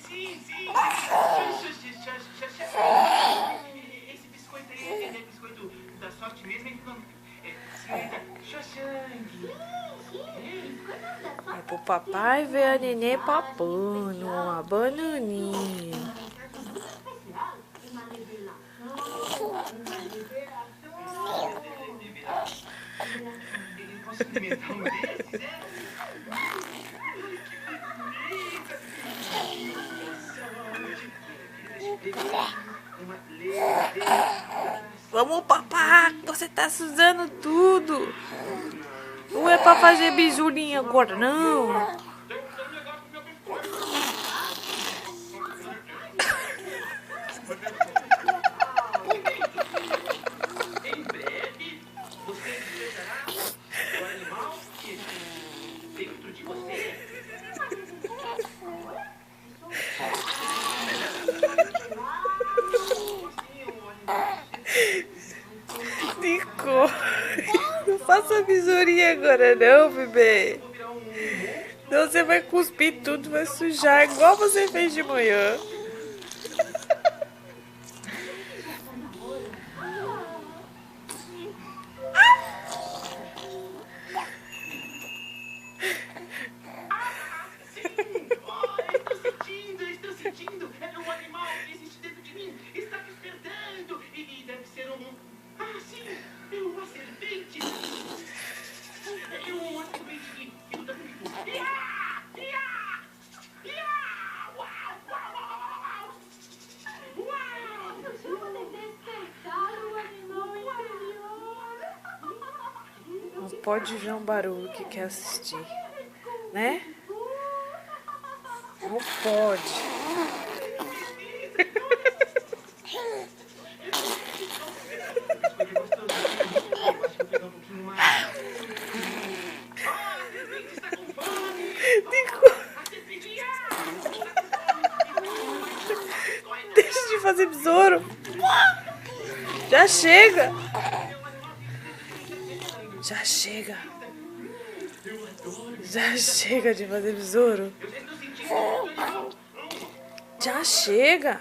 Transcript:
Sim, sim. Esse biscoito aí é biscoito da sorte mesmo, então. Senhorita Xoxang. É pro papai ver a nenê papando uma bananinha. Posso experimentar um desses, é? Vamos, papá, você tá sujando tudo. Não é pra fazer bisurinha agora, não. Em breve, você despertará o animal que dentro de você. Nico, não faça bisurinha agora, não, bebê. Senão você vai cuspir tudo, vai sujar, igual você fez de manhã. Estou sentindo. É um animal que existe dentro de mim. Está despertando. E deve ser um. Ah, sim. É uma serpente. É uma serpente que luta comigo. Ia! Ia! Ia! Uau! Uau! Uau! Uau! Uau! Ajuda a despertar o animal interior. Não pode ver um barulho que quer assistir, né? Não pode. Deixa de fazer besouro. Já chega. Já chega. Já chega de fazer besouro. Já chega.